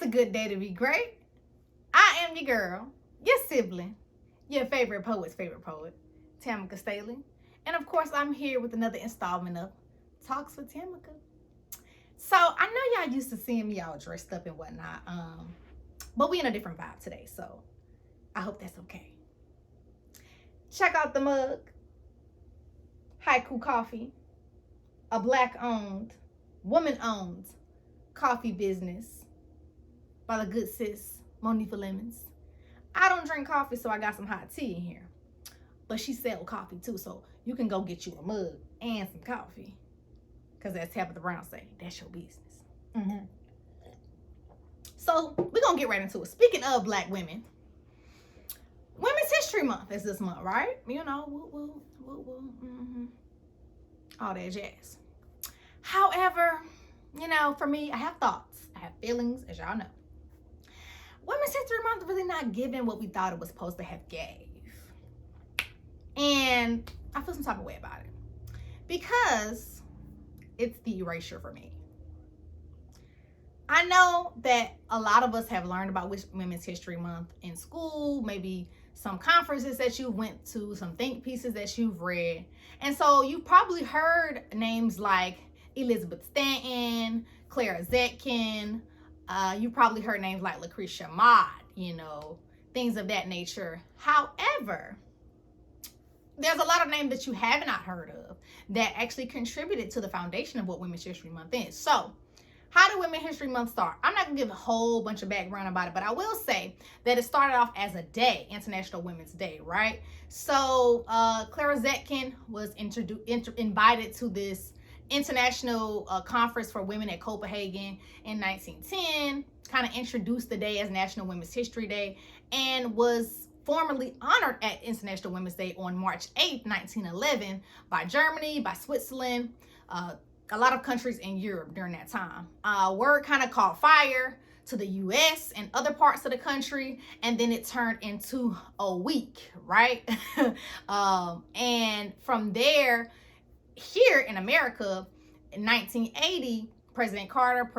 It's a good day to be great. I am your girl, your sibling, your favorite poet's favorite poet, Tammaka Staley. And of course, I'm here with another installment of Talks with Tammaka. So I know y'all used to seeing me all dressed up and whatnot, but we in a different vibe today, so I hope that's okay. Check out the mug. Haiku Coffee, a black-owned, woman-owned coffee business by the good sis Monifa Lemons. I don't drink coffee, so I got some hot tea in here, but she sell coffee too, so you can go get you a mug and some coffee, because as Tabitha Brown say, that's your business. So we're gonna get right into it. Speaking of black women, Women's History Month is this month, right? You know, all that jazz. However, you know, for me, I have thoughts, I have feelings, as y'all know. Women's History Month really not giving what we thought it was supposed to have gave. And I feel some type of way about it, because it's the erasure for me. I know that a lot of us have learned about Women's History Month in school, maybe some conferences that you went to, some think pieces that you've read. And so you probably heard names like Elizabeth Stanton, Clara Zetkin. You probably heard names like Lucretia Mott, you know, things of that nature. However, there's a lot of names that you have not heard of that actually contributed to the foundation of what Women's History Month is. So how did Women's History Month start? I'm not gonna give a whole bunch of background about it, but I will say that it started off as a day, International Women's Day, right? So Clara Zetkin was invited to this international conference for women at Copenhagen in 1910, kind of introduced the day as National Women's History Day, and was formally honored at International Women's Day on March 8th, 1911 by Germany, by Switzerland, a lot of countries in Europe during that time. Word kind of caught fire to the US and other parts of the country, and then it turned into a week, right? And from there, here in America, in 1980, President Carter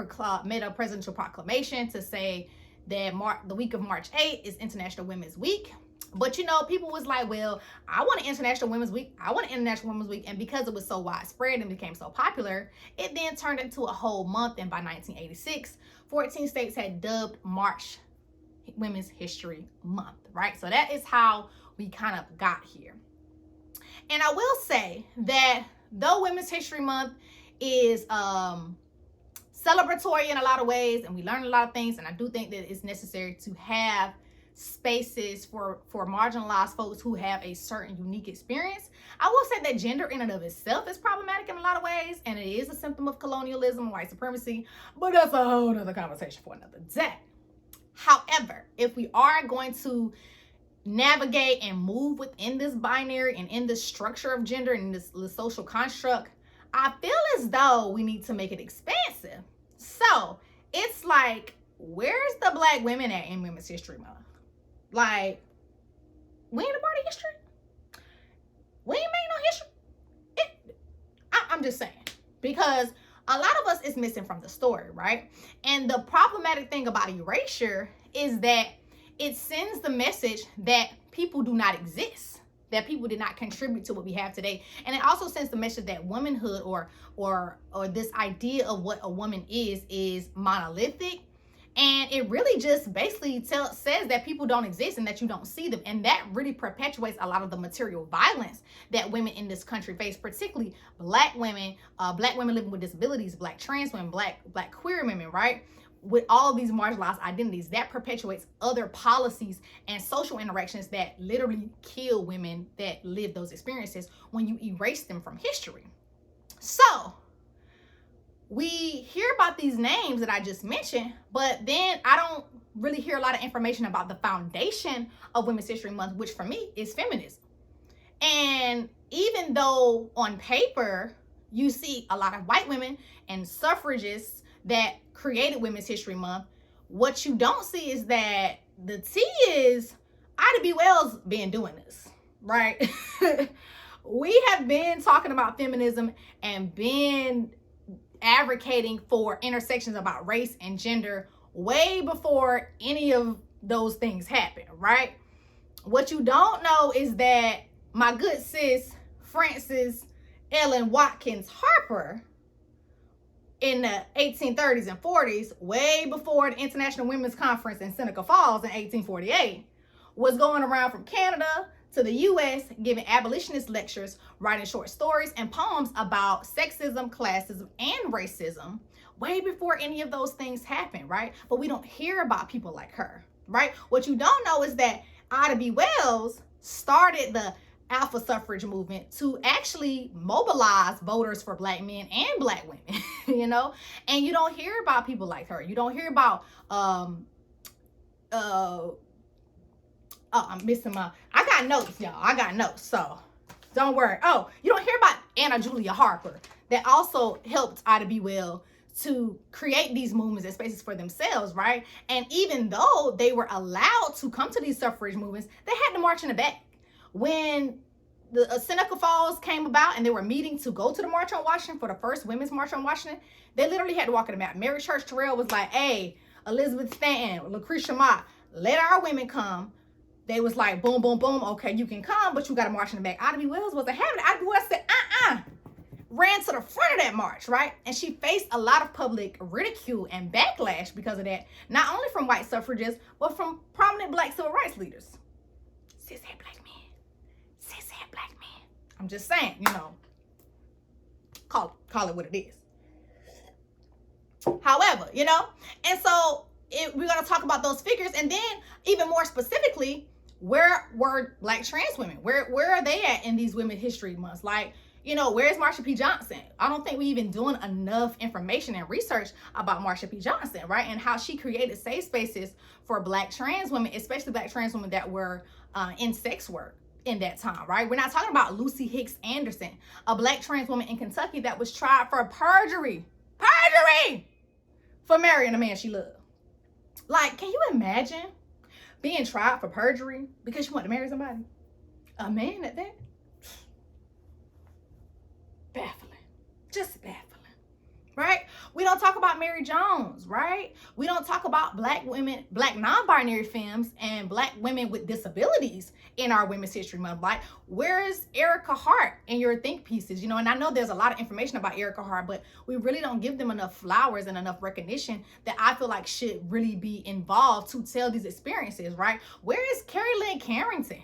made a presidential proclamation to say that the week of March 8th is International Women's Week. But you know, people was like, well, I want an International Women's Week. I want an International Women's Week. And because it was so widespread and became so popular, it then turned into a whole month. And by 1986, 14 states had dubbed March Women's History Month, right? So that is how we kind of got here. And I will say that though Women's History Month is celebratory in a lot of ways, and we learn a lot of things, and I do think that it's necessary to have spaces for marginalized folks who have a certain unique experience. I will say that gender in and of itself is problematic in a lot of ways, and it is a symptom of colonialism and white supremacy, but that's a whole other conversation for another day. However, if we are going to navigate and move within this binary and in this structure of gender and this social construct, I feel as though we need to make it expansive. So it's like, where's the black women at in Women's History Month? Like, we ain't a part of history. We ain't made no history. I'm just saying, because a lot of us is missing from the story, right? And the problematic thing about erasure is that it sends the message that people do not exist, that people did not contribute to what we have today. And it also sends the message that womanhood or this idea of what a woman is monolithic. And it really just basically says that people don't exist and that you don't see them. And that really perpetuates a lot of the material violence that women in this country face, particularly black women living with disabilities, black trans women, black queer women, right? With all of these marginalized identities, that perpetuates other policies and social interactions that literally kill women that live those experiences when you erase them from history. So we hear about these names that I just mentioned, but then I don't really hear a lot of information about the foundation of Women's History Month, which for me is feminism. And even though on paper, you see a lot of white women and suffragists that created Women's History Month, what you don't see is that the T is Ida B. Wells been doing this, right? We have been talking about feminism and been advocating for intersections about race and gender way before any of those things happened, right? What you don't know is that my good sis, Frances Ellen Watkins Harper, in the 1830s and 40s, way before the International Women's Conference in Seneca Falls in 1848, was going around from Canada to the US giving abolitionist lectures, writing short stories and poems about sexism, classism, and racism, way before any of those things happened, right? But we don't hear about people like her, right? What you don't know is that Ida B. Wells started the alpha suffrage movement to actually mobilize voters for Black men and Black women, you know? And you don't hear about people like her. You don't hear about I'm missing I got notes, y'all. I got notes, so don't worry. Oh, you don't hear about Anna Julia Harper, that also helped Ida B. Wells to create these movements and spaces for themselves, right? And even though they were allowed to come to these suffrage movements, they had to march in the back. When the Seneca Falls came about and they were meeting to go to the March on Washington for the first Women's March on Washington, they literally had to walk in the back. Mary Church Terrell was like, hey, Elizabeth Stanton, Lucretia Mott, let our women come. They was like, boom, boom, boom. Okay, you can come, but you got to march in the back. Ida B. Wells wasn't having it. Ida B. Wells said, ran to the front of that march, right? And she faced a lot of public ridicule and backlash because of that, not only from white suffragists, but from prominent Black civil rights leaders. Cishet Black men. Cishet Black men. I'm just saying, you know, call it what it is. However, you know, and so we're going to talk about those figures, and then even more specifically, where were Black trans women? Where are they at in these Women's History Months? Like, you know, where's Marsha P. Johnson? I don't think we even doing enough information and research about Marsha P. Johnson, right? And how she created safe spaces for Black trans women, especially Black trans women that were in sex work in that time, right? We're not talking about Lucy Hicks Anderson, a Black trans woman in Kentucky that was tried for perjury for marrying a man she loved. Like, can you imagine being tried for perjury because you want to marry somebody? A man at that? Baffling. Just baffling. Right? We don't talk about Mary Jones, right? We don't talk about Black women, Black non-binary femmes, and Black women with disabilities in our Women's History Month. Like, where is Erica Hart in your think pieces? You know, and I know there's a lot of information about Erica Hart, but we really don't give them enough flowers and enough recognition that I feel like should really be involved to tell these experiences, right? Where is Carrie Lynn Carrington?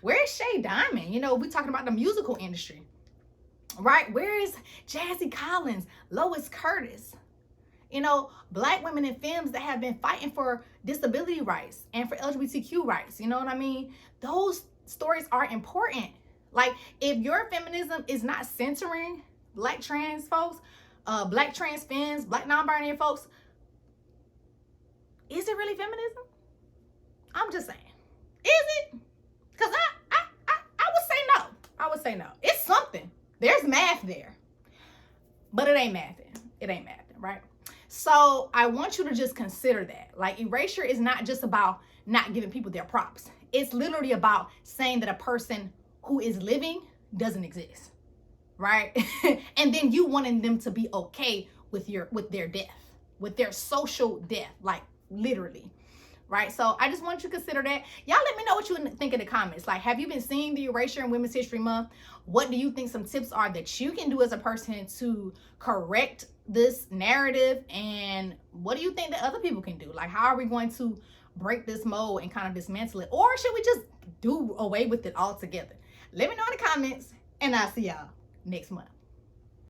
Where is Shay Diamond? You know, we're talking about the musical industry. Right? Where is Jazzy Collins, Lois Curtis? You know, Black women and femmes that have been fighting for disability rights and for LGBTQ rights. You know what I mean? Those stories are important. Like, if your feminism is not centering Black trans folks, Black trans femmes, Black non-binary folks, is it really feminism? I'm just saying. Is it? Because I would say no. I would say no. It's something. There's math there, but it ain't mathing. It ain't mathing, right? So I want you to just consider that. Like, erasure is not just about not giving people their props. It's literally about saying that a person who is living doesn't exist, right? And then you wanting them to be okay with their death, with their social death, like literally. Right? So I just want you to consider that. Y'all let me know what you think in the comments. Like, have you been seeing the Erasure in Women's History Month? What do you think some tips are that you can do as a person to correct this narrative? And what do you think that other people can do? Like, how are we going to break this mold and kind of dismantle it? Or should we just do away with it altogether? Let me know in the comments, and I'll see y'all next month.